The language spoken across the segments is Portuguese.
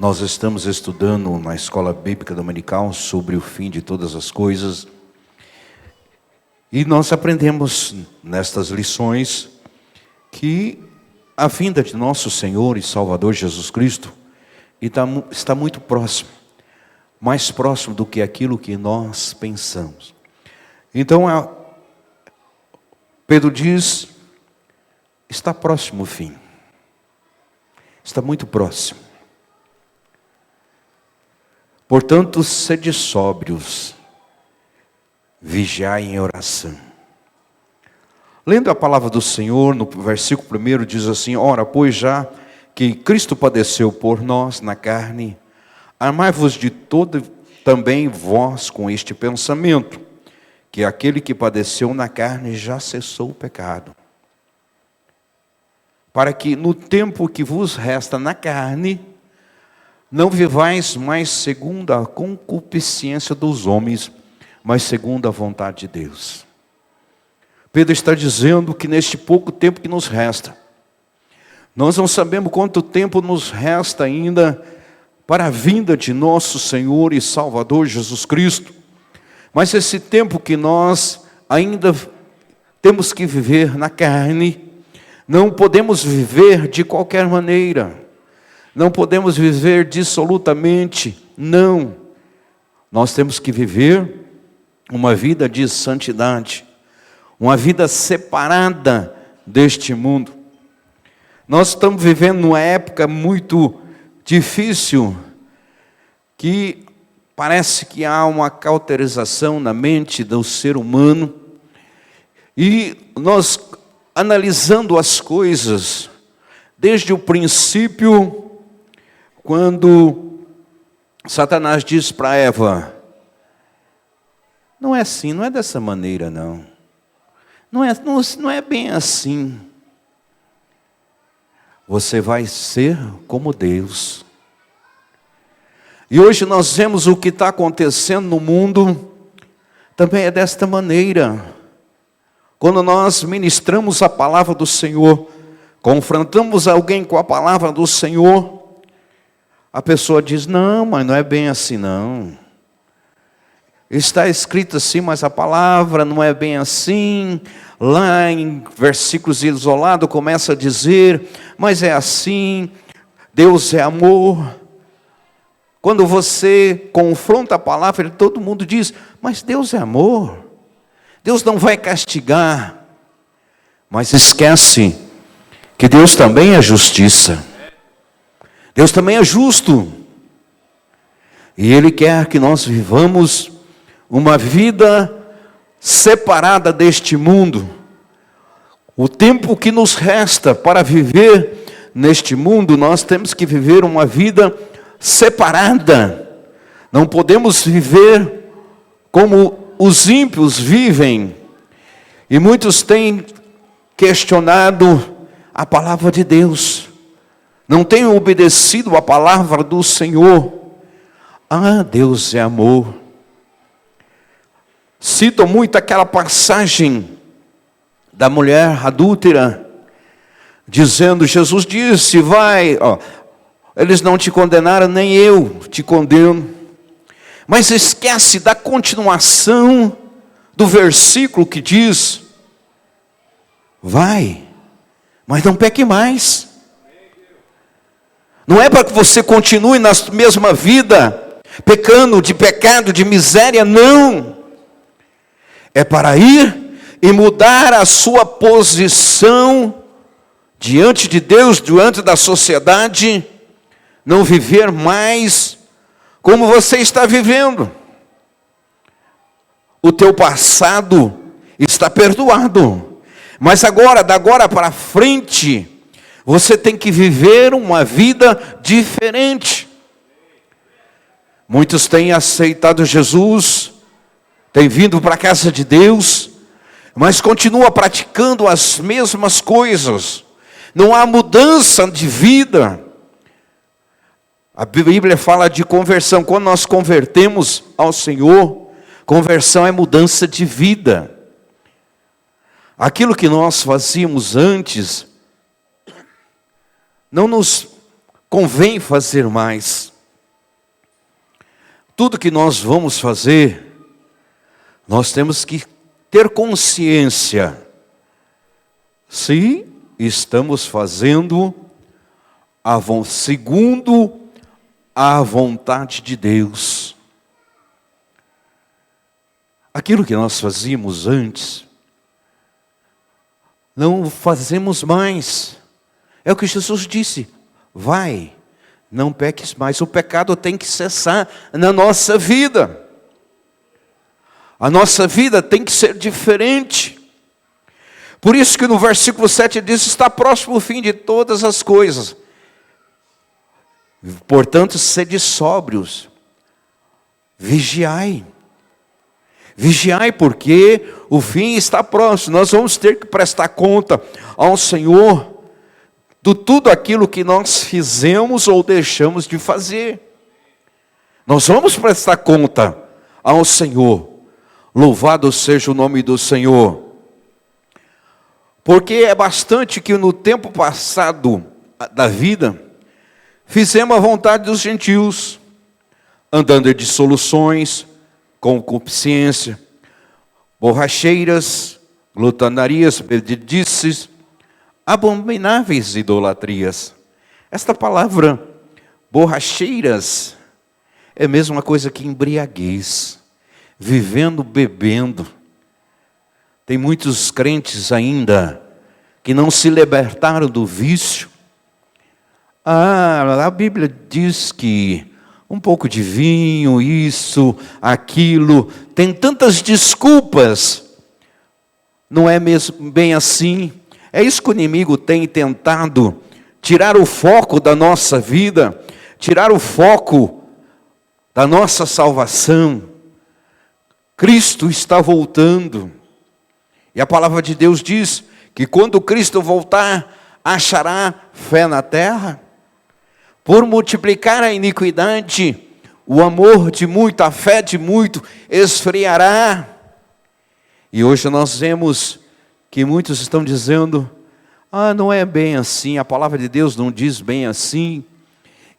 Nós estamos estudando na Escola Bíblica Dominical sobre o fim de todas as coisas. E nós aprendemos nestas lições que a vinda de nosso Senhor e Salvador Jesus Cristo está muito próximo. Mais próximo do que aquilo que nós pensamos. Então, Pedro diz, está próximo o fim. Está muito próximo. Portanto, sede sóbrios, vigiai em oração. Lendo a palavra do Senhor, no versículo 1 diz assim: ora, pois já que Cristo padeceu por nós na carne, armai-vos de todo também vós com este pensamento, que aquele que padeceu na carne já cessou o pecado. Para que no tempo que vos resta na carne, não vivais mais segundo a concupiscência dos homens, mas segundo a vontade de Deus. Pedro está dizendo que neste pouco tempo que nos resta, nós não sabemos quanto tempo nos resta ainda para a vinda de nosso Senhor e Salvador Jesus Cristo. Mas esse tempo que nós ainda temos que viver na carne, não podemos viver de qualquer maneira. Não podemos viver dissolutamente, não. Nós temos que viver uma vida de santidade, uma vida separada deste mundo. Nós estamos vivendo numa época muito difícil, que parece que há uma cauterização na mente do ser humano, e nós analisando as coisas, desde o princípio, quando Satanás diz para Eva, não é assim, não é dessa maneira não. Não é bem assim. Você vai ser como Deus. E hoje nós vemos o que está acontecendo no mundo, também é desta maneira. Quando nós ministramos a palavra do Senhor, confrontamos alguém com a palavra do Senhor, a pessoa diz, não, mas não é bem assim não. Está escrito assim, mas a palavra não é bem assim. Lá em versículos isolados começa a dizer, mas é assim, Deus é amor. Quando você confronta a palavra, todo mundo diz, mas Deus é amor. Deus não vai castigar. Mas esquece que Deus também é justiça. Deus também é justo. E Ele quer que nós vivamos uma vida separada deste mundo. O tempo que nos resta para viver neste mundo, nós temos que viver uma vida separada. Não podemos viver como os ímpios vivem. E muitos têm questionado a palavra de Deus. Não têm obedecido a palavra do Senhor. Ah, Deus é amor. Cito muito aquela passagem da mulher adúltera, dizendo, Jesus disse, vai, eles não te condenaram, nem eu te condeno. Mas esquece da continuação do versículo que diz, vai, mas não peque mais. Não é para que você continue na mesma vida, pecando de pecado, de miséria, não. É para ir e mudar a sua posição diante de Deus, diante da sociedade, não viver mais como você está vivendo. O teu passado está perdoado, mas agora, da agora para frente, você tem que viver uma vida diferente. Muitos têm aceitado Jesus, têm vindo para a casa de Deus, mas continuam praticando as mesmas coisas. Não há mudança de vida. A Bíblia fala de conversão. Quando nós convertemos ao Senhor, conversão é mudança de vida. Aquilo que nós fazíamos antes, não nos convém fazer mais. tudo que nós vamos fazer, nós temos que ter consciência se estamos fazendo segundo a vontade de Deus. Aquilo que nós fazíamos antes, não fazemos mais. É o que Jesus disse: vai, não peques mais. O pecado tem que cessar na nossa vida. A nossa vida tem que ser diferente. Por isso que no versículo 7 diz: está próximo o fim de todas as coisas. Portanto, sede sóbrios, vigiai. Vigiai, porque o fim está próximo. Nós vamos ter que prestar conta ao Senhor de tudo aquilo que nós fizemos ou deixamos de fazer. Nós vamos prestar conta ao Senhor. Louvado seja o nome do Senhor. Porque é bastante que no tempo passado da vida, fizemos a vontade dos gentios, andando em dissoluções, concupiscência, borracheiras, glutonarias, bebedices, abomináveis idolatrias. Esta palavra, borracheiras, é a mesma coisa que embriaguez, vivendo, bebendo. Tem muitos crentes ainda que não se libertaram do vício. A Bíblia diz que um pouco de vinho, isso, aquilo, tem tantas desculpas. Não é mesmo bem assim. É isso que o inimigo tem tentado, tirar o foco da nossa vida, tirar o foco da nossa salvação. Cristo está voltando. E a palavra de Deus diz que quando Cristo voltar, achará fé na terra? Por multiplicar a iniquidade, o amor de muito, a fé de muito, esfriará. E hoje nós vemos que muitos estão dizendo: não é bem assim, a palavra de Deus não diz bem assim.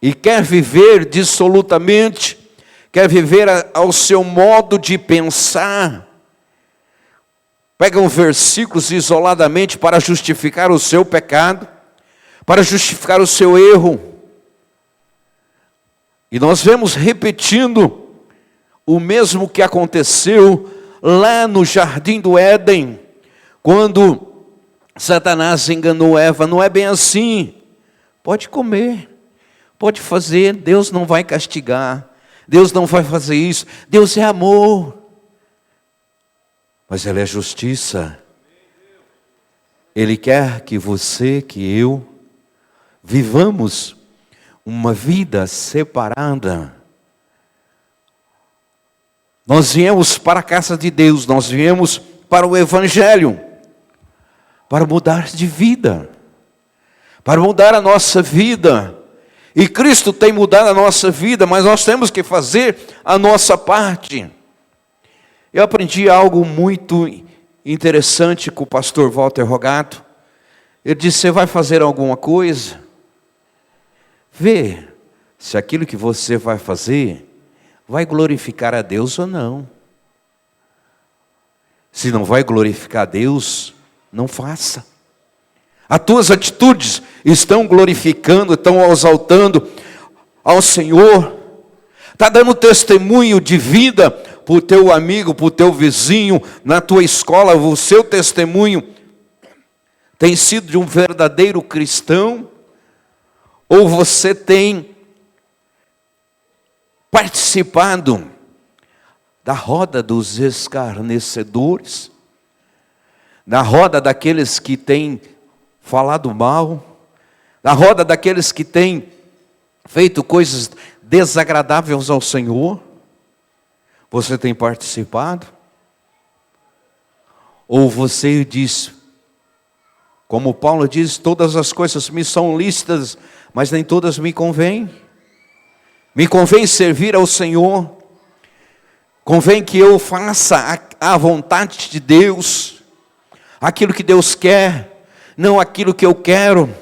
E quer viver dissolutamente, quer viver ao seu modo de pensar. Pegam versículos isoladamente para justificar o seu pecado, para justificar o seu erro. E nós vemos repetindo o mesmo que aconteceu lá no jardim do Éden, quando Satanás enganou Eva. Não é bem assim. Pode comer, pode fazer, Deus não vai castigar, Deus não vai fazer isso, Deus é amor. Mas Ele é justiça. Ele quer que você, que eu, vivamos uma vida separada. Nós viemos para a casa de Deus, nós viemos para o Evangelho, para mudar de vida, para mudar a nossa vida. E Cristo tem mudado a nossa vida, mas nós temos que fazer a nossa parte. Eu aprendi algo muito interessante com o pastor Walter Rogato. Ele disse: você vai fazer alguma coisa? Vê se aquilo que você vai fazer vai glorificar a Deus ou não. Se não vai glorificar a Deus, não faça. As tuas atitudes estão glorificando, estão exaltando ao Senhor. Está dando testemunho de vida para o teu amigo, para o teu vizinho, na tua escola. O seu testemunho tem sido de um verdadeiro cristão? Ou você tem participado da roda dos escarnecedores, da roda daqueles que têm falado mal, da roda daqueles que têm feito coisas desagradáveis ao Senhor? Você tem participado? Ou você diz, como Paulo diz: todas as coisas me são lícitas, mas nem todas me convêm. Me convém servir ao Senhor, convém que eu faça a vontade de Deus, aquilo que Deus quer, não aquilo que eu quero,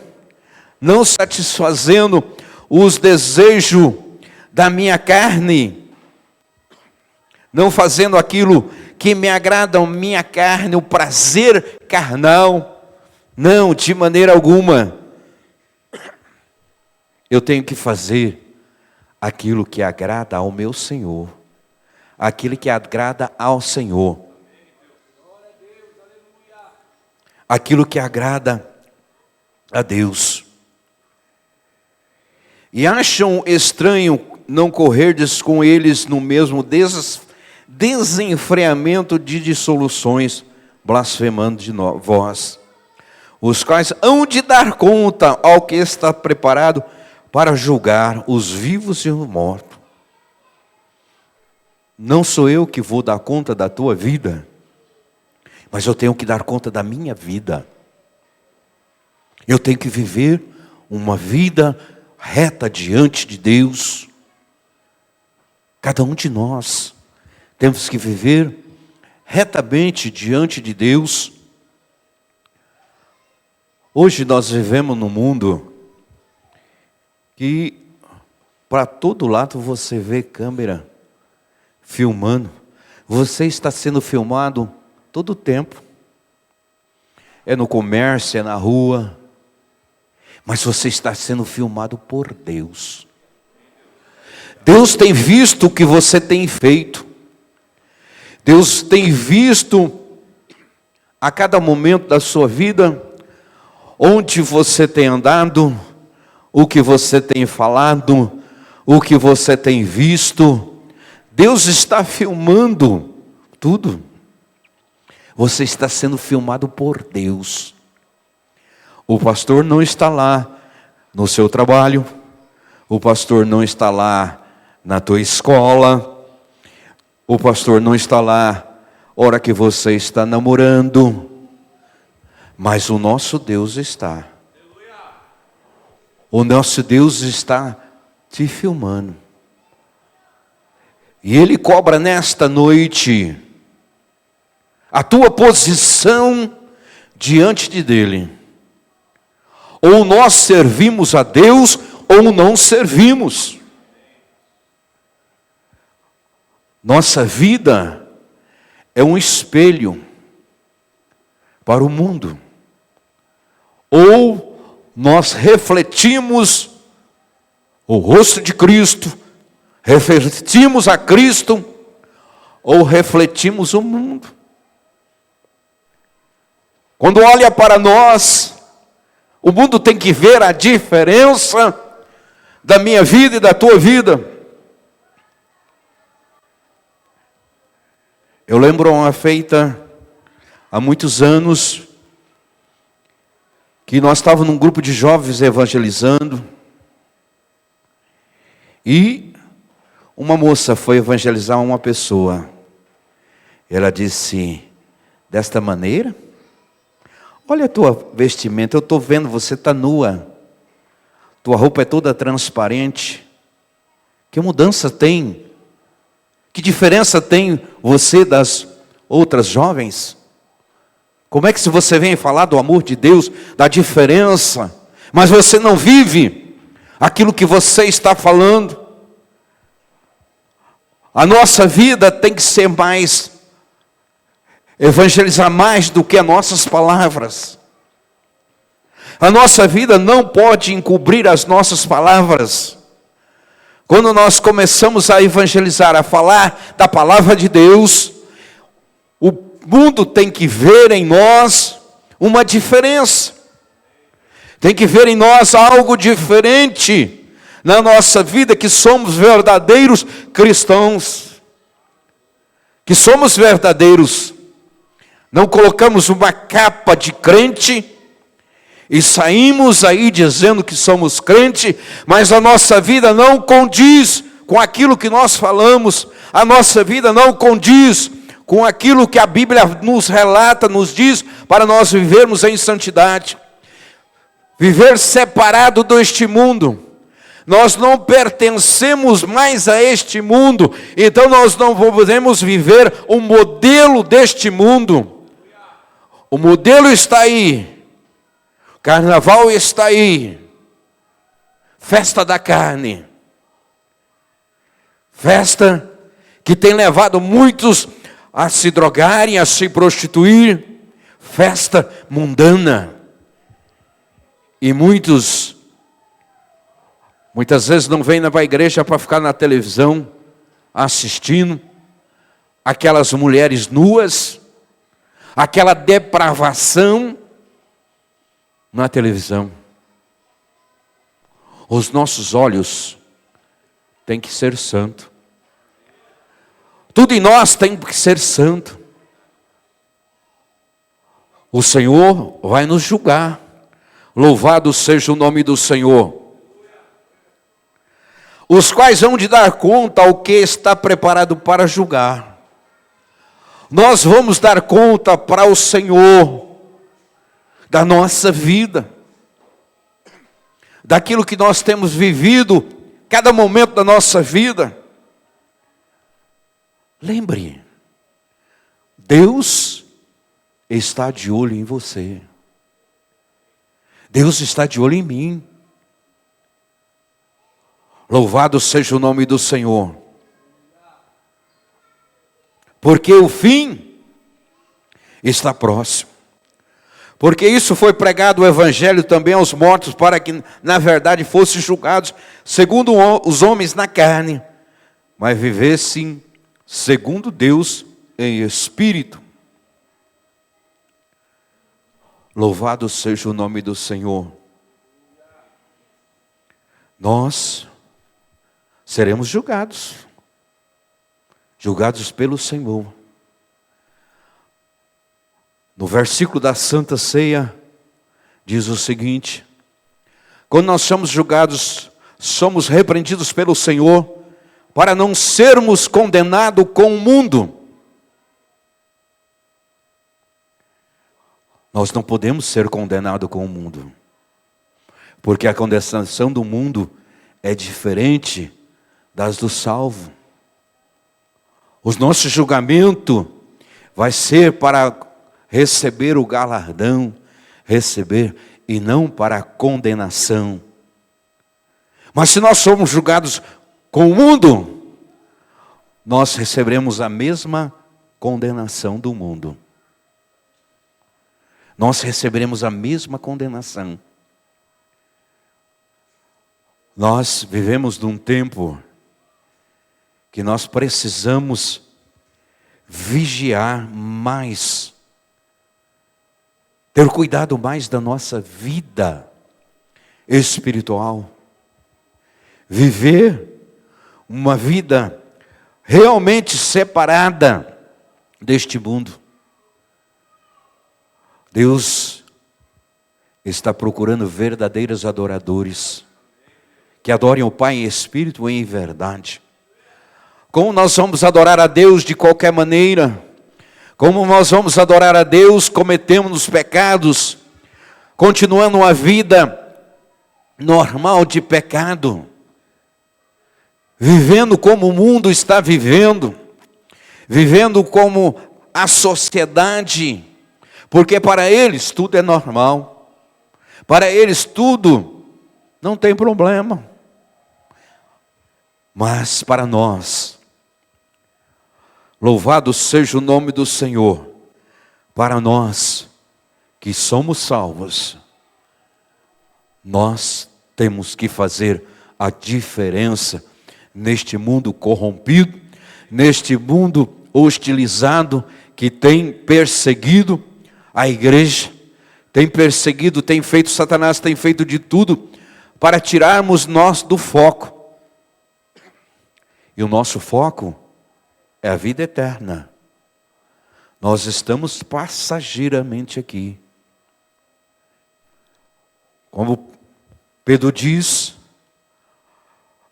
não satisfazendo os desejos da minha carne, não fazendo aquilo que me agrada a minha carne, o prazer carnal. Não, de maneira alguma. Eu tenho que fazer aquilo que agrada ao meu Senhor, aquilo que agrada ao Senhor, aquilo que agrada a Deus. E acham estranho não correrdes com eles no mesmo desenfreamento de dissoluções, blasfemando de vós, os quais hão de dar conta ao que está preparado para julgar os vivos e os mortos. Não sou eu que vou dar conta da tua vida, mas eu tenho que dar conta da minha vida. Eu tenho que viver uma vida reta diante de Deus. Cada um de nós temos que viver retamente diante de Deus. Hoje nós vivemos num mundo que para todo lado você vê câmera filmando. Você está sendo filmado todo o tempo. É no comércio, é na rua. Mas você está sendo filmado por Deus. Deus tem visto o que você tem feito. Deus tem visto a cada momento da sua vida, onde você tem andado, o que você tem falado, o que você tem visto. Deus está filmando tudo. Você está sendo filmado por Deus. O pastor não está lá no seu trabalho. O pastor não está lá na tua escola. O pastor não está lá hora que você está namorando. Mas o nosso Deus está. O nosso Deus está te filmando. E Ele cobra nesta noite a tua posição diante dEle. Ou nós servimos a Deus, ou não servimos. Nossa vida é um espelho para o mundo. Ou nós refletimos o rosto de Cristo, refletimos a Cristo, ou refletimos o mundo. Quando olha para nós, o mundo tem que ver a diferença da minha vida e da tua vida. Eu lembro uma feita há muitos anos, que nós estávamos num grupo de jovens evangelizando, e uma moça foi evangelizar uma pessoa. Ela disse, desta maneira, olha a tua vestimenta, eu estou vendo, você está nua, tua roupa é toda transparente, que mudança tem? Que diferença tem você das outras jovens? Como é que se você vem falar do amor de Deus, da diferença, mas você não vive aquilo que você está falando? A nossa vida tem que ser mais, evangelizar mais do que as nossas palavras. A nossa vida não pode encobrir as nossas palavras. Quando nós começamos a evangelizar, a falar da palavra de Deus, o mundo tem que ver em nós uma diferença. Tem que ver em nós algo diferente na nossa vida, que somos verdadeiros cristãos. Que somos verdadeiros. Não colocamos uma capa de crente e saímos aí dizendo que somos crente, mas a nossa vida não condiz com aquilo que nós falamos. A nossa vida não condiz com aquilo que a Bíblia nos relata, nos diz, para nós vivermos em santidade. Viver separado deste mundo. Nós não pertencemos mais a este mundo, então nós não podemos viver o modelo deste mundo. O modelo está aí. Carnaval está aí. Festa da carne. Festa que tem levado muitos a se drogarem, a se prostituir, festa mundana. E muitas vezes não vêm para a igreja para ficar na televisão assistindo aquelas mulheres nuas, aquela depravação na televisão. Os nossos olhos têm que ser santos. Tudo em nós tem que ser santo. O Senhor vai nos julgar. Louvado seja o nome do Senhor. Os quais hão de dar conta ao que está preparado para julgar. Nós vamos dar conta para o Senhor da nossa vida, daquilo que nós temos vivido, cada momento da nossa vida. Lembre, Deus está de olho em você. Deus está de olho em mim. Louvado seja o nome do Senhor. Porque o fim está próximo. Porque isso foi pregado o evangelho também aos mortos, para que na verdade fossem julgados segundo os homens na carne, mas vivessem segundo Deus em espírito. Louvado seja o nome do Senhor. Nós seremos julgados pelo Senhor. No versículo da Santa Ceia, diz o seguinte: quando nós somos julgados, somos repreendidos pelo Senhor, para não sermos condenados com o mundo. Nós não podemos ser condenados com o mundo, porque a condenação do mundo é diferente das do salvo. O nosso julgamento vai ser para receber o galardão, receber, e não para a condenação. Mas se nós somos julgados com o mundo, nós receberemos a mesma condenação do mundo. Nós receberemos a mesma condenação. Nós vivemos num tempo que nós precisamos vigiar mais, ter cuidado mais da nossa vida espiritual, viver uma vida realmente separada deste mundo. Deus está procurando verdadeiros adoradores, que adorem o Pai em espírito e em verdade. Como nós vamos adorar a Deus de qualquer maneira? Como nós vamos adorar a Deus cometendo os pecados, continuando uma vida normal de pecado, vivendo como o mundo está vivendo, vivendo como a sociedade, porque para eles tudo é normal, para eles tudo não tem problema, mas para nós, louvado seja o nome do Senhor, para nós que somos salvos, nós temos que fazer a diferença neste mundo corrompido, neste mundo hostilizado, que tem perseguido a igreja, tem perseguido, tem feito, Satanás tem feito de tudo para tirarmos nós do foco. E o nosso foco é a vida eterna. Nós estamos passageiramente aqui. Como Pedro diz,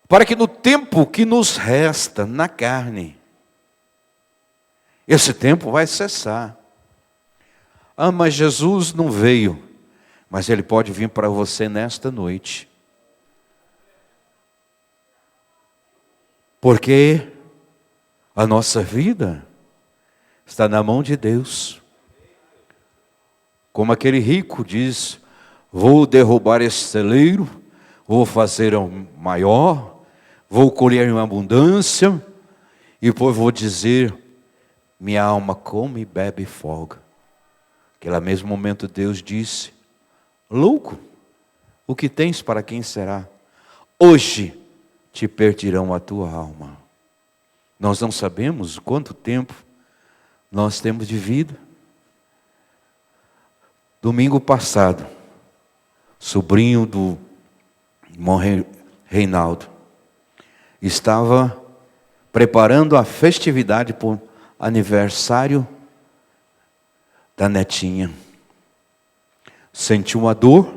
para que no tempo que nos resta na carne, esse tempo vai cessar. Ah, mas Jesus não veio. Mas Ele pode vir para você nesta noite. Porque a nossa vida está na mão de Deus. Como aquele rico diz: vou derrubar esse celeiro, vou fazer um maior, vou colher em abundância, E depois vou dizer, minha alma come e bebe e folga. Naquele mesmo momento Deus disse, louco, o que tens para quem será? Hoje te perdirão a tua alma. Nós não sabemos quanto tempo nós temos de vida. Domingo passado, sobrinho do irmão Reinaldo estava preparando a festividade para o aniversário da netinha. Sentiu uma dor,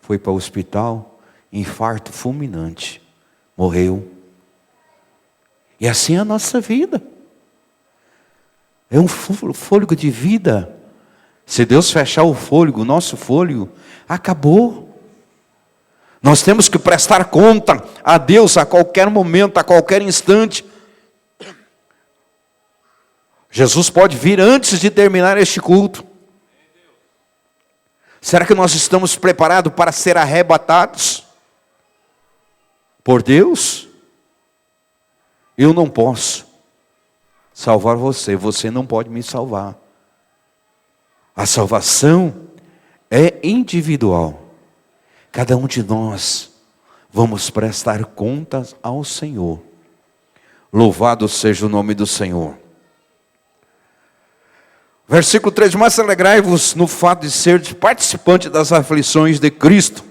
foi para o hospital, infarto fulminante, morreu. E assim é a nossa vida. É um fôlego de vida. Se Deus fechar o fôlego, o nosso fôlego, acabou. Nós temos que prestar conta a Deus a qualquer momento, a qualquer instante. Jesus pode vir antes de terminar este culto. Será que nós estamos preparados para ser arrebatados por Deus? Eu não posso salvar você, você não pode me salvar. A salvação é individual. Cada um de nós vamos prestar contas ao Senhor. Louvado seja o nome do Senhor. Versículo 3, mas alegrai-vos no fato de ser participante das aflições de Cristo,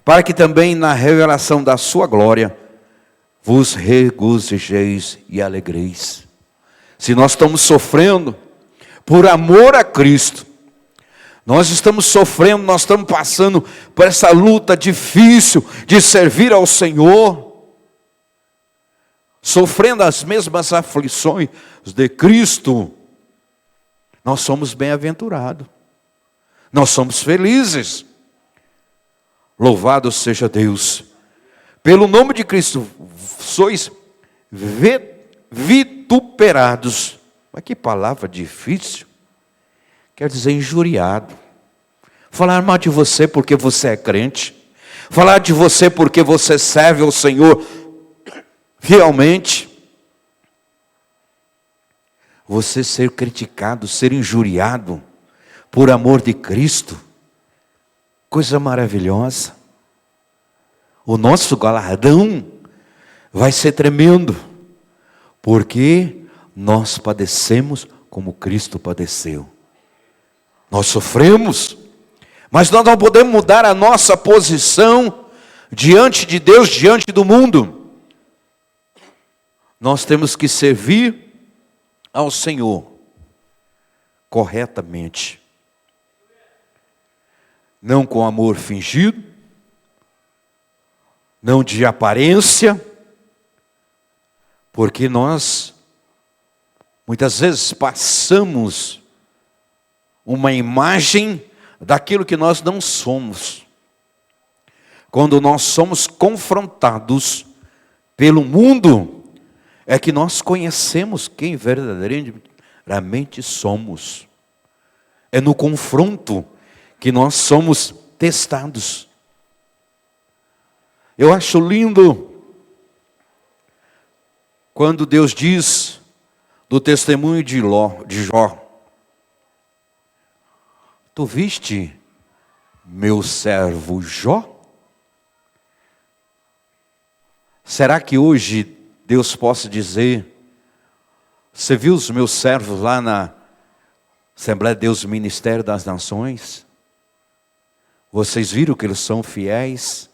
para que também na revelação da sua glória vos regozijeis e alegreis. Se nós estamos sofrendo por amor a Cristo, nós estamos sofrendo, nós estamos passando por essa luta difícil de servir ao Senhor, sofrendo as mesmas aflições de Cristo, nós somos bem-aventurados, nós somos felizes. Louvado seja Deus. Pelo nome de Cristo, sois vituperados. Mas que palavra difícil. Quer dizer injuriado. Falar mal de você porque você é crente. Falar de você porque você serve ao Senhor fielmente. Você ser criticado, ser injuriado por amor de Cristo. Coisa maravilhosa. O nosso galardão vai ser tremendo. Porque nós padecemos como Cristo padeceu. Nós sofremos, mas nós não podemos mudar a nossa posição diante de Deus, diante do mundo. Nós temos que servir ao Senhor corretamente. Não com amor fingido, não de aparência, porque nós muitas vezes passamos uma imagem daquilo que nós não somos. Quando nós somos confrontados pelo mundo, é que nós conhecemos quem verdadeiramente somos. É no confronto que nós somos testados. Eu acho lindo quando Deus diz do testemunho de Jó: tu viste meu servo Jó? Será que hoje Deus possa dizer: você viu os meus servos lá na Assembleia de Deus, Ministério das Nações? Vocês viram que eles são fiéis?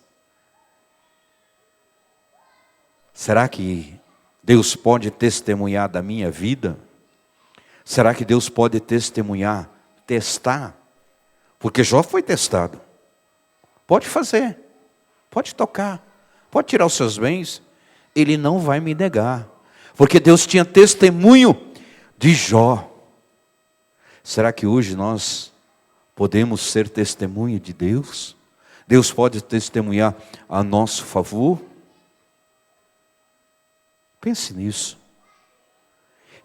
Será que Deus pode testemunhar da minha vida? Será que Deus pode testemunhar, testar? Porque Jó foi testado. Pode fazer, pode tocar, pode tirar os seus bens. Ele não vai me negar. Porque Deus tinha testemunho de Jó. Será que hoje nós podemos ser testemunho de Deus? Deus pode testemunhar a nosso favor? Pense nisso.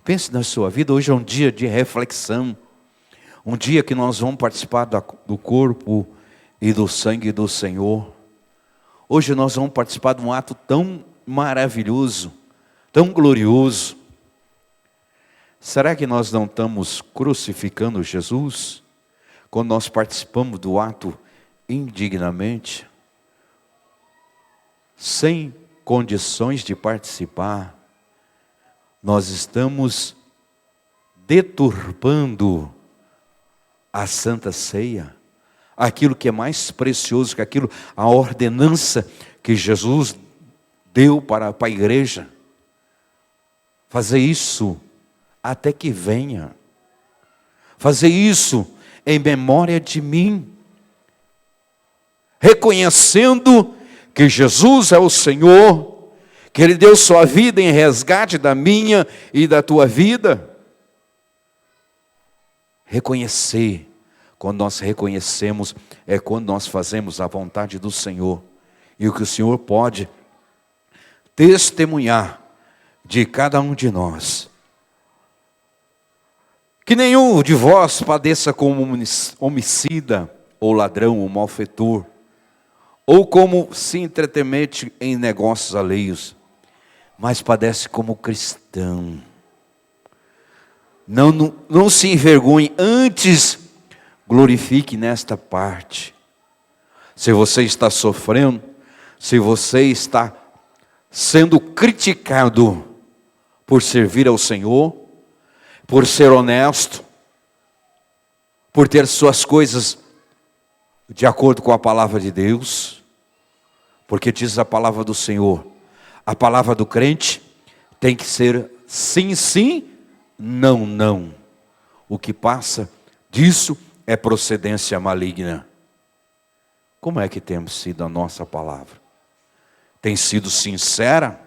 Pense na sua vida. Hoje é um dia de reflexão. Um dia que nós vamos participar do corpo e do sangue do Senhor. Hoje nós vamos participar de um ato tão maravilhoso tão glorioso. Será que nós não estamos crucificando Jesus quando nós participamos do ato indignamente, sem condições de participar? Nós estamos deturpando a Santa Ceia, aquilo que é mais precioso que aquilo, a ordenança que Jesus deu para a igreja. Fazer isso até que venha. Fazer isso em memória de mim. Reconhecendo que Jesus é o Senhor, que Ele deu sua vida em resgate da minha e da tua vida. Reconhecer, quando nós reconhecemos, é quando nós fazemos a vontade do Senhor. E o que o Senhor pode testemunhar de cada um de nós. Que nenhum de vós padeça como homicida, ou ladrão, ou malfeitor, ou como se entretemete em negócios alheios, mas padece como cristão. Não se envergonhe, antes glorifique nesta parte. Se você está sofrendo, se você está sendo criticado por servir ao Senhor, por ser honesto, por ter suas coisas de acordo com a palavra de Deus, porque diz a palavra do Senhor, a palavra do crente tem que ser sim, sim, não, não. O que passa disso é procedência maligna. Como é que temos sido a nossa palavra? Tem sido sincera?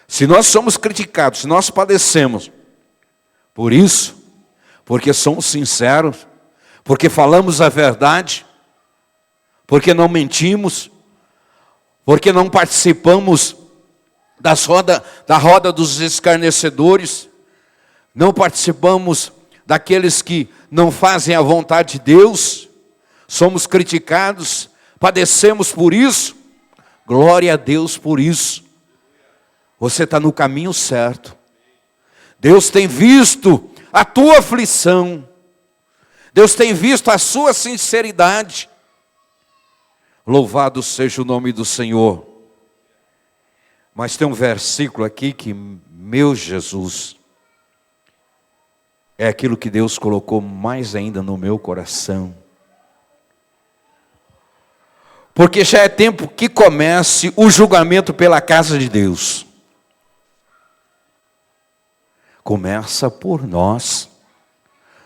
Se nós somos criticados, se nós padecemos por isso, porque somos sinceros, porque falamos a verdade, porque não mentimos, porque não participamos da roda dos escarnecedores, não participamos daqueles que não fazem a vontade de Deus, somos criticados, padecemos por isso, glória a Deus por isso. Você está no caminho certo. Deus tem visto a tua aflição, Deus tem visto a sua sinceridade. Louvado seja o nome do Senhor. Mas tem um versículo aqui que, meu Jesus, é aquilo que Deus colocou mais ainda no meu coração. Porque já é tempo que comece o julgamento pela casa de Deus. Começa por nós.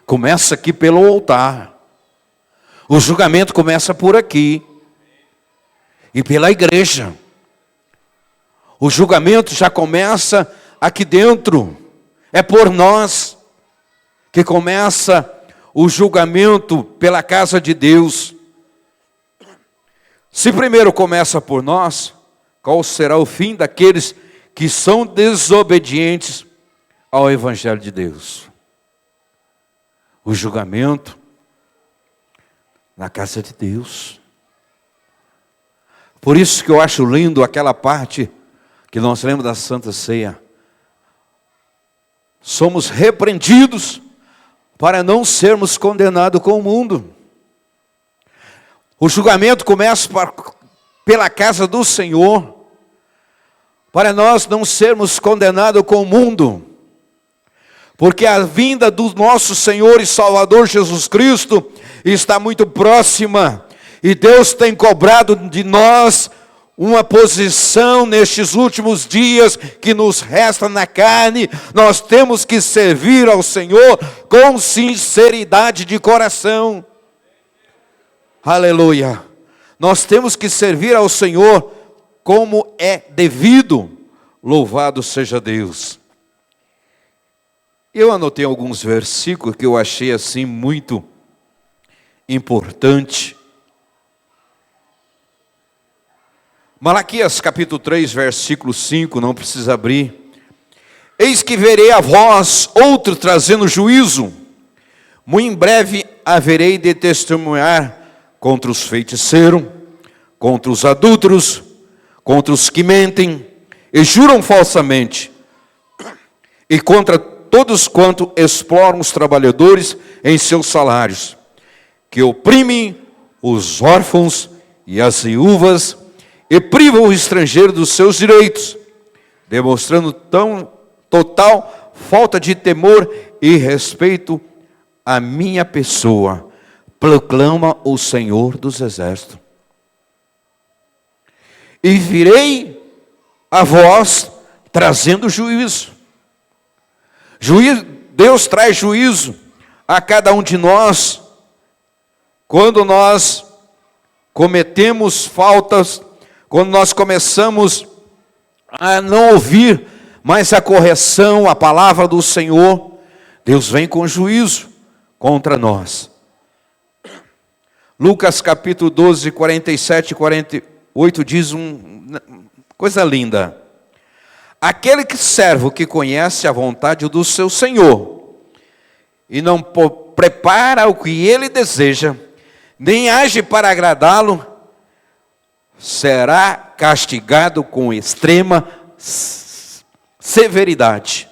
Começa aqui pelo altar. O julgamento começa por aqui. E pela igreja. O julgamento já começa aqui dentro. É por nós que começa o julgamento pela casa de Deus. Se primeiro começa por nós, qual será o fim daqueles que são desobedientes ao Evangelho de Deus? O julgamento na casa de Deus. Por isso que eu acho lindo aquela parte que nós lemos da Santa Ceia. Somos repreendidos para não sermos condenados com o mundo. O julgamento começa pela casa do Senhor, para nós não sermos condenados com o mundo. Porque a vinda do nosso Senhor e Salvador Jesus Cristo está muito próxima. E Deus tem cobrado de nós uma posição nestes últimos dias que nos resta na carne. Nós temos que servir ao Senhor com sinceridade de coração. Aleluia. Nós temos que servir ao Senhor como é devido. Louvado seja Deus. Eu anotei alguns versículos que eu achei assim muito importante. Malaquias capítulo 3, versículo 5, não precisa abrir. Eis que verei a vós outro trazendo juízo. Muito em breve haverei de testemunhar contra os feiticeiros, contra os adúlteros, contra os que mentem, e juram falsamente, e contra todos quanto exploram os trabalhadores em seus salários, que oprimem os órfãos e as viúvas, e privam o estrangeiro dos seus direitos, demonstrando tão total falta de temor e respeito à minha pessoa, proclama o Senhor dos Exércitos. E virei a vós trazendo juízo. Deus traz juízo a cada um de nós quando nós cometemos faltas, quando nós começamos a não ouvir mais a correção, a palavra do Senhor. Deus vem com juízo contra nós. Lucas capítulo 12, 47 e 48 diz coisa linda. Aquele servo que conhece a vontade do seu Senhor e não prepara o que ele deseja, nem age para agradá-lo, será castigado com extrema severidade.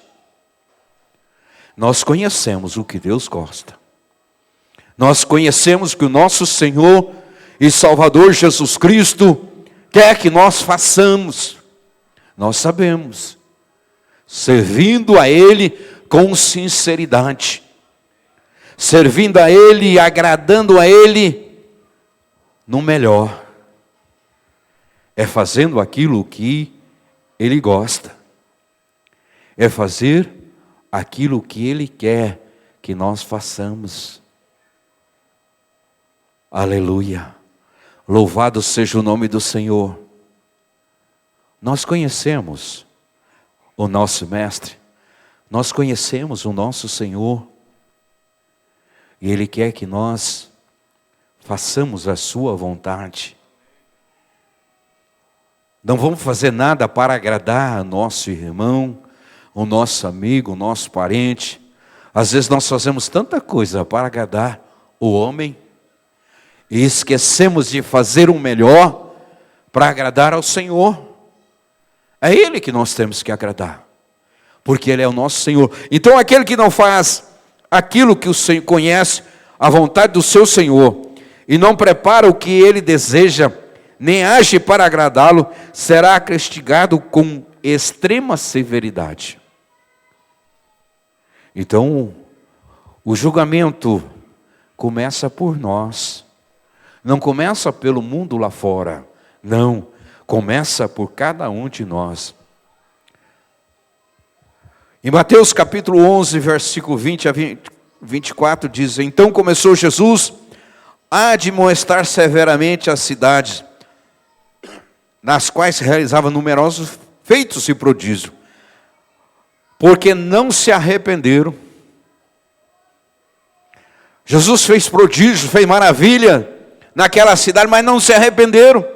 Nós conhecemos o que Deus gosta. Nós conhecemos que o nosso Senhor e Salvador Jesus Cristo quer que nós façamos. Nós sabemos, servindo a Ele com sinceridade, servindo a Ele e agradando a Ele no melhor, é fazendo aquilo que Ele gosta, é fazer aquilo que Ele quer que nós façamos. Aleluia, louvado seja o nome do Senhor. Nós conhecemos o nosso Mestre, nós conhecemos o nosso Senhor, e Ele quer que nós façamos a sua vontade. Não vamos fazer nada para agradar o nosso irmão, o nosso amigo, o nosso parente. Às vezes nós fazemos tanta coisa para agradar o homem, e esquecemos de fazer o melhor para agradar ao Senhor. É Ele que nós temos que agradar, porque Ele é o nosso Senhor. Então aquele que não faz aquilo que o Senhor conhece, a vontade do seu Senhor, e não prepara o que Ele deseja, nem age para agradá-lo, será castigado com extrema severidade. Então, o julgamento começa por nós, não começa pelo mundo lá fora, não, começa por cada um de nós. Em Mateus capítulo 11, versículo 20 a 24, diz: Então começou Jesus a admoestar severamente as cidades, nas quais realizava numerosos feitos e prodígios, porque não se arrependeram. Jesus fez prodígio, fez maravilha naquela cidade, mas não se arrependeram.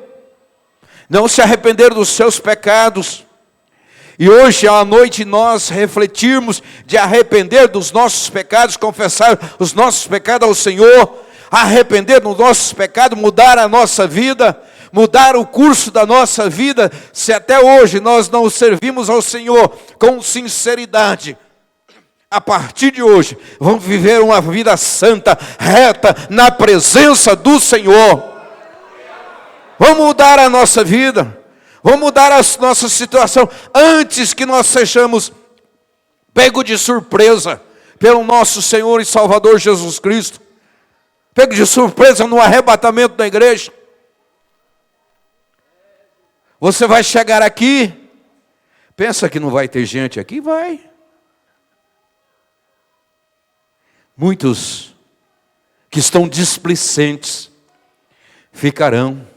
Não se arrependeram dos seus pecados. E hoje à noite nós refletirmos de arrepender dos nossos pecados, confessar os nossos pecados ao Senhor, arrepender dos nossos pecados, mudar a nossa vida, mudar o curso da nossa vida. Se até hoje nós não servimos ao Senhor com sinceridade, a partir de hoje vamos viver uma vida santa, reta, na presença do Senhor. Vamos mudar a nossa vida, vamos mudar a nossa situação, antes que nós sejamos pegos de surpresa pelo nosso Senhor e Salvador Jesus Cristo, pegos de surpresa no arrebatamento da igreja. Você vai chegar aqui, pensa que não vai ter gente aqui? Vai. Muitos que estão displicentes ficarão.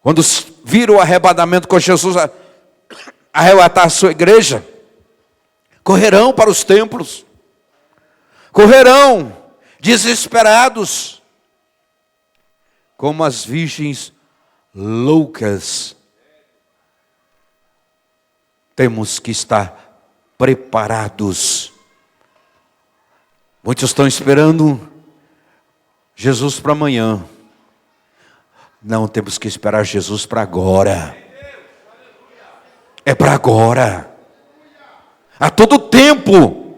Quando viram o arrebatamento com Jesus arrebatar a sua igreja, correrão para os templos, correrão desesperados, como as virgens loucas. Temos que estar preparados. Muitos estão esperando Jesus para amanhã. Não, temos que esperar Jesus para agora. é para agora. A todo tempo,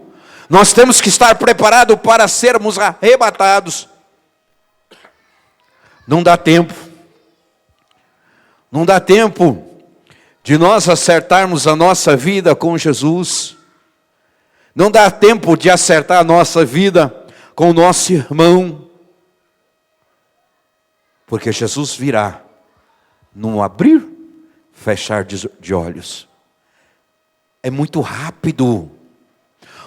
nós temos que estar preparados para sermos arrebatados. Não dá tempo. Não dá tempo de nós acertarmos a nossa vida com Jesus. Não dá tempo de acertar a nossa vida com o nosso irmão. Porque Jesus virá num abrir, fechar de olhos. É muito rápido.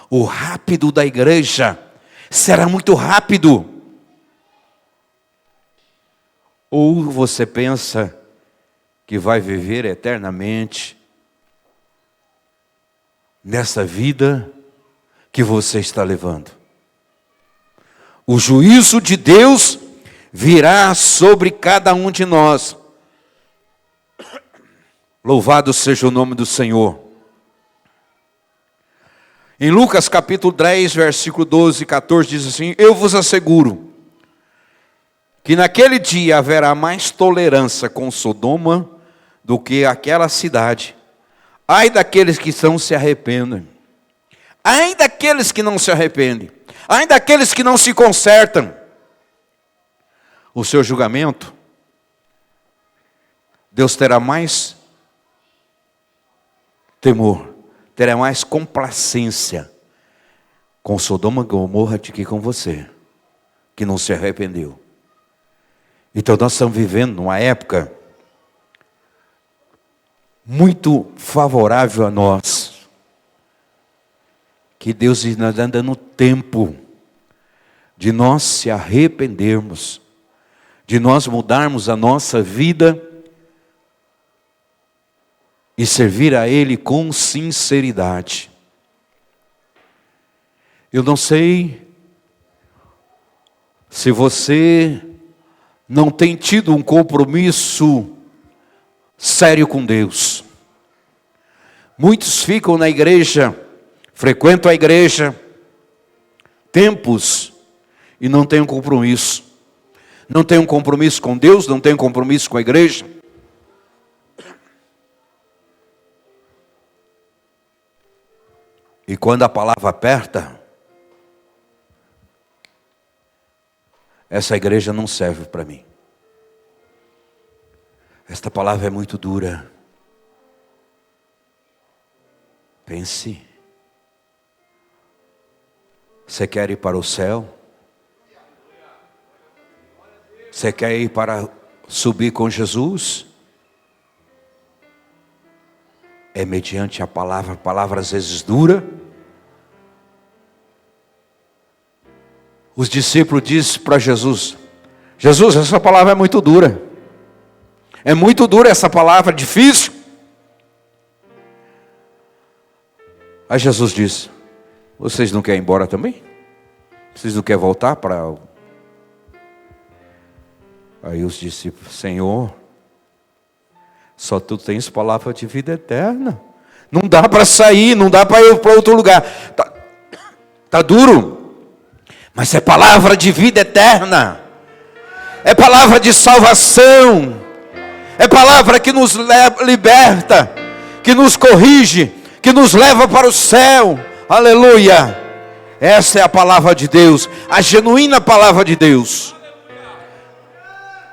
O rápido da igreja será muito rápido. Ou você pensa que vai viver eternamente nessa vida que você está levando. O juízo de Deus virá sobre cada um de nós. Louvado seja o nome do Senhor. Em Lucas capítulo 10, versículo 12 e 14 diz assim: eu vos asseguro que naquele dia haverá mais tolerância com Sodoma do que aquela cidade. Ai daqueles que não se arrependem. Ai daqueles que não se arrependem. Ai daqueles que não se consertam. O seu julgamento, Deus terá mais temor, terá mais complacência com Sodoma e Gomorra do que com você, que não se arrependeu. Então nós estamos vivendo numa época muito favorável a nós, que Deus está dando tempo de nós se arrependermos, de nós mudarmos a nossa vida e servir a Ele com sinceridade. Eu não sei se você não tem tido um compromisso sério com Deus. Muitos ficam na igreja, frequentam a igreja tempos e não têm um compromisso. Não tem um compromisso com Deus, não tem um compromisso com a igreja. E quando a palavra aperta, essa igreja não serve para mim. Esta palavra é muito dura. Pense. Você quer ir para o céu? Você quer ir para subir com Jesus? É mediante a palavra às vezes dura. Os discípulos dizem para Jesus: Jesus, essa palavra é muito dura. É muito dura essa palavra, difícil. Aí Jesus disse: vocês não querem ir embora também? Vocês não querem voltar para... Aí os discípulos: Senhor, só tu tens palavra de vida eterna. Não dá para sair, não dá para ir para outro lugar. Tá duro, mas é palavra de vida eterna. É palavra de salvação. É palavra que nos liberta, que nos corrige, que nos leva para o céu. Aleluia. Essa é a palavra de Deus, a genuína palavra de Deus.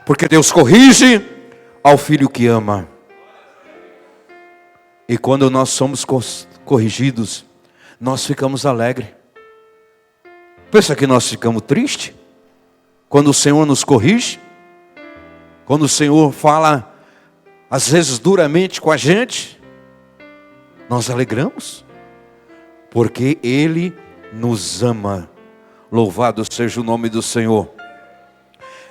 Porque Deus corrige ao filho que ama. E quando nós somos corrigidos, nós ficamos alegres. Pensa que nós ficamos tristes quando o Senhor nos corrige? Quando o Senhor fala, às vezes duramente com a gente, nós alegramos, porque Ele nos ama. Louvado seja o nome do Senhor.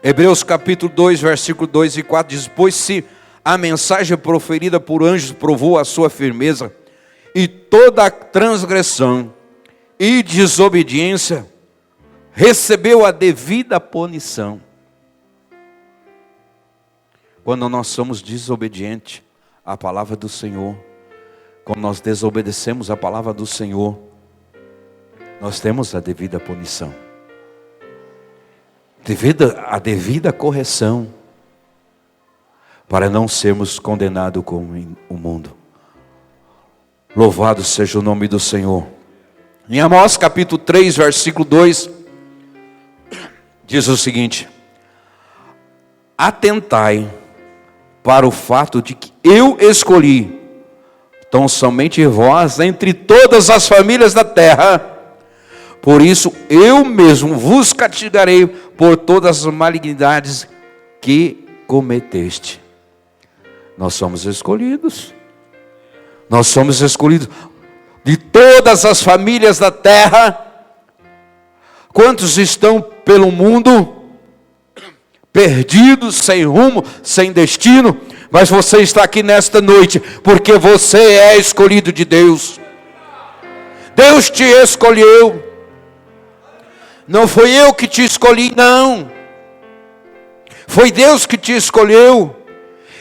Hebreus capítulo 2, versículo 2 e 4 diz: pois se a mensagem proferida por anjos provou a sua firmeza, e toda transgressão e desobediência recebeu a devida punição. Quando nós somos desobedientes à palavra do Senhor, quando nós desobedecemos a palavra do Senhor, nós temos a devida punição, a devida correção, para não sermos condenados como o mundo. Louvado seja o nome do Senhor. Em Amós capítulo 3, versículo 2, diz o seguinte: atentai para o fato de que eu escolhi, tão somente vós entre todas as famílias da terra, por isso eu mesmo vos castigarei por todas as malignidades que cometeste. Nós somos escolhidos. Nós somos escolhidos de todas as famílias da terra. Quantos estão pelo mundo perdidos, sem rumo, sem destino? Mas você está aqui nesta noite porque você é escolhido de Deus. Deus te escolheu. Não foi eu que te escolhi, não. Foi Deus que te escolheu.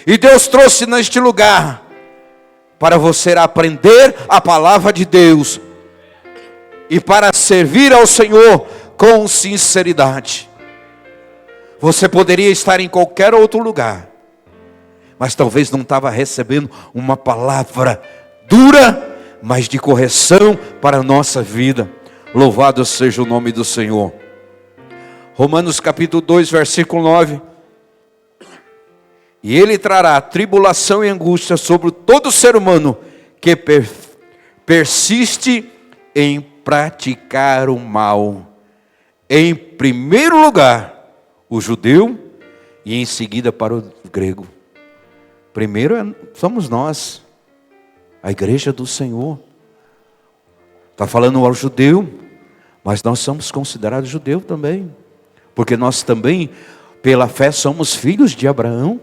E Deus trouxe neste lugar para você aprender a palavra de Deus e para servir ao Senhor com sinceridade. Você poderia estar em qualquer outro lugar, mas talvez não estava recebendo uma palavra dura, mas de correção para a nossa vida. Louvado seja o nome do Senhor. Romanos capítulo 2, versículo 9. E Ele trará tribulação e angústia sobre todo ser humano que persiste em praticar o mal. Em primeiro lugar, o judeu, e em seguida para o grego. Primeiro somos nós, a igreja do Senhor. Está falando ao judeu, mas nós somos considerados judeu também. Porque nós também, pela fé, somos filhos de Abraão.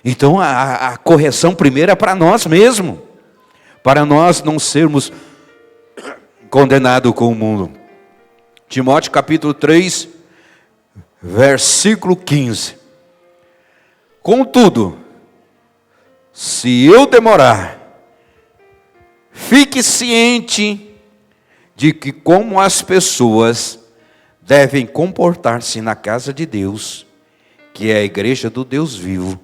Então a correção primeira é para nós mesmos, para nós não sermos condenados com o mundo. Timóteo capítulo 3, versículo 15. Contudo, se eu demorar, fique ciente de que como as pessoas devem comportar-se na casa de Deus, que é a igreja do Deus vivo,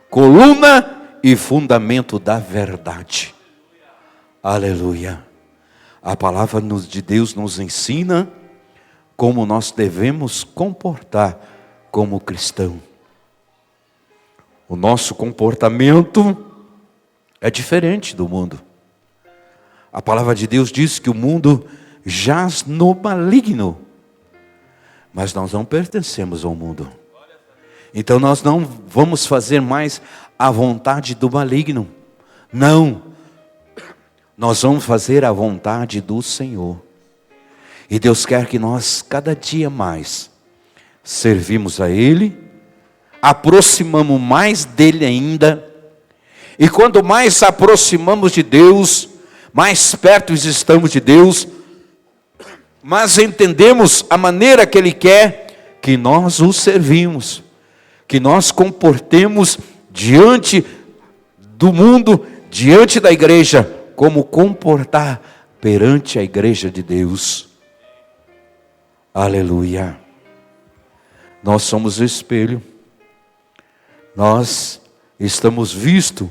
coluna e fundamento da verdade. Aleluia. A palavra de Deus nos ensina como nós devemos comportar como cristão. O nosso comportamento é diferente do mundo. A palavra de Deus diz que o mundo jaz no maligno, mas nós não pertencemos ao mundo. Então nós não vamos fazer mais a vontade do maligno. Não. Nós vamos fazer a vontade do Senhor. E Deus quer que nós cada dia mais servimos a Ele, aproximamos mais dEle ainda. E quando mais aproximamos de Deus, mais perto estamos de Deus, mas entendemos a maneira que Ele quer que nós o servimos, que nós comportemos diante do mundo, diante da igreja, como comportar perante a igreja de Deus. Aleluia. Nós somos o espelho. Nós estamos vistos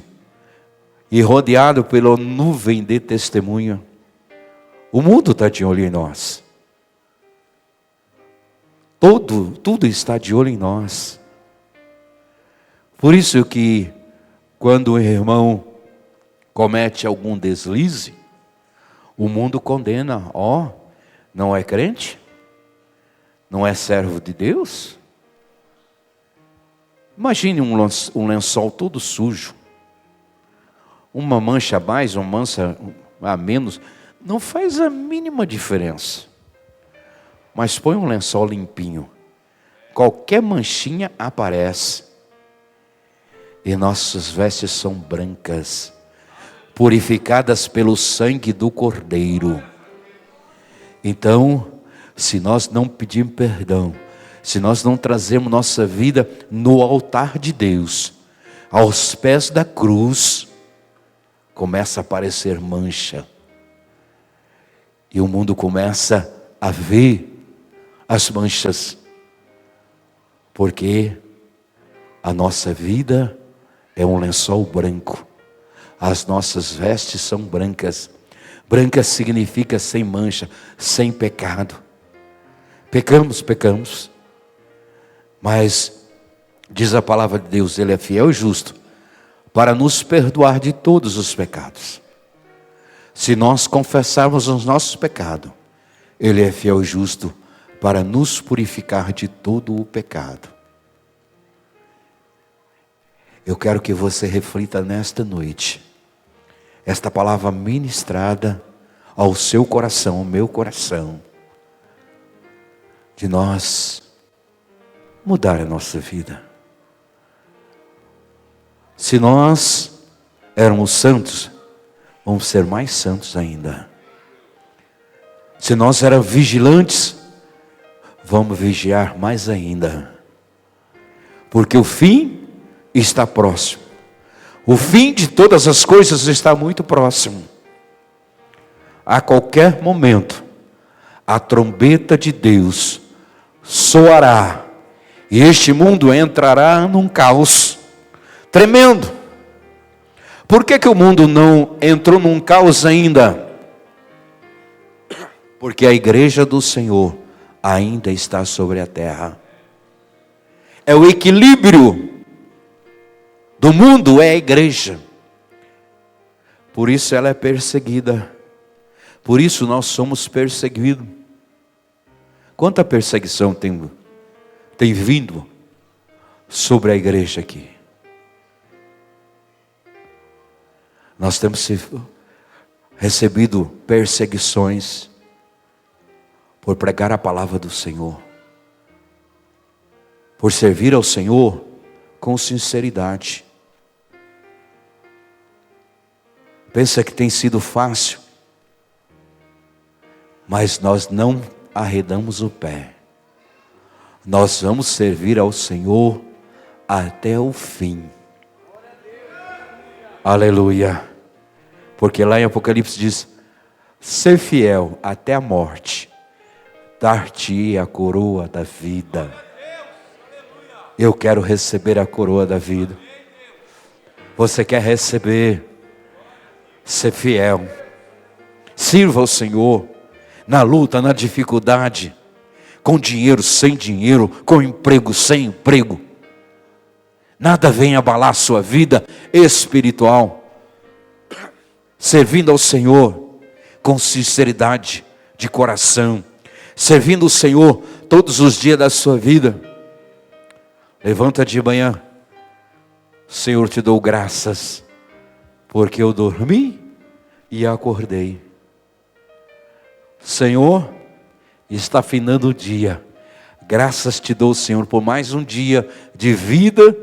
e rodeados pela nuvem de testemunha. O mundo está de olho em nós. Tudo está de olho em nós. Por isso que quando o irmão comete algum deslize, o mundo condena. Não é crente? Não é servo de Deus? Imagine um lençol todo sujo. Uma mancha a mais, uma mancha a menos, não faz a mínima diferença. Mas põe um lençol limpinho, qualquer manchinha aparece. E nossas vestes são brancas, purificadas pelo sangue do Cordeiro. Então, se nós não pedirmos perdão, se nós não trazermos nossa vida no altar de Deus, aos pés da cruz, começa a aparecer mancha. E o mundo começa a ver as manchas. Porque a nossa vida é um lençol branco. as nossas vestes são brancas. Branca significa sem mancha, sem pecado. Pecamos. Mas, diz a palavra de Deus, Ele é fiel e justo para nos perdoar de todos os pecados. Se nós confessarmos os nossos pecados, Ele é fiel e justo para nos purificar de todo o pecado. Eu quero que você reflita nesta noite, esta palavra ministrada ao seu coração, ao meu coração, de nós mudar a nossa vida. Se nós éramos santos, vamos ser mais santos ainda. Se nós éramos vigilantes, vamos vigiar mais ainda. Porque o fim está próximo. O fim de todas as coisas está muito próximo. A qualquer momento, a trombeta de Deus soará. E este mundo entrará num caos tremendo. Por que o mundo não entrou num caos ainda? Porque a igreja do Senhor ainda está sobre a terra. É o equilíbrio do mundo, é a igreja. Por isso ela é perseguida. Por isso nós somos perseguidos. Quanta perseguição tem vindo sobre a igreja aqui. Nós temos recebido perseguições por pregar a palavra do Senhor, por servir ao Senhor com sinceridade. Pensa que tem sido fácil, mas nós não arredamos o pé. Nós vamos servir ao Senhor até o fim. Aleluia. Porque lá em Apocalipse diz: ser fiel até a morte, dar-te a coroa da vida. Eu quero receber a coroa da vida. Você quer receber? Ser fiel. Sirva ao Senhor na luta, na dificuldade, com dinheiro, sem dinheiro, com emprego, sem emprego. Nada vem abalar a sua vida espiritual. Servindo ao Senhor com sinceridade de coração. Servindo o Senhor todos os dias da sua vida. Levanta de manhã. Senhor, te dou graças, porque eu dormi e acordei. Senhor, está finando o dia. Graças te dou, Senhor, por mais um dia de vida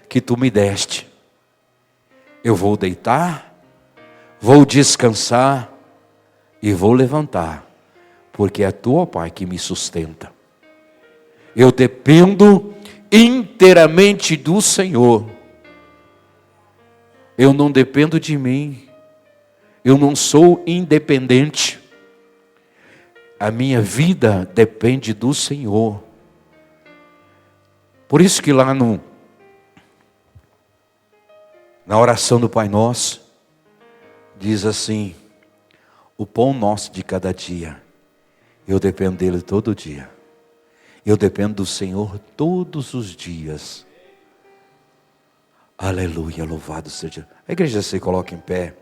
que tu me deste. Eu vou deitar, vou descansar e vou levantar, porque é tu, ó Pai, que me sustenta. Eu dependo inteiramente do Senhor. Eu não dependo de mim. Eu não sou independente. A minha vida depende do Senhor. Por isso que lá na oração do Pai Nosso, diz assim: o pão nosso de cada dia, eu dependo dele todo dia. Eu dependo do Senhor todos os dias. Aleluia, louvado seja. A igreja se coloca em pé.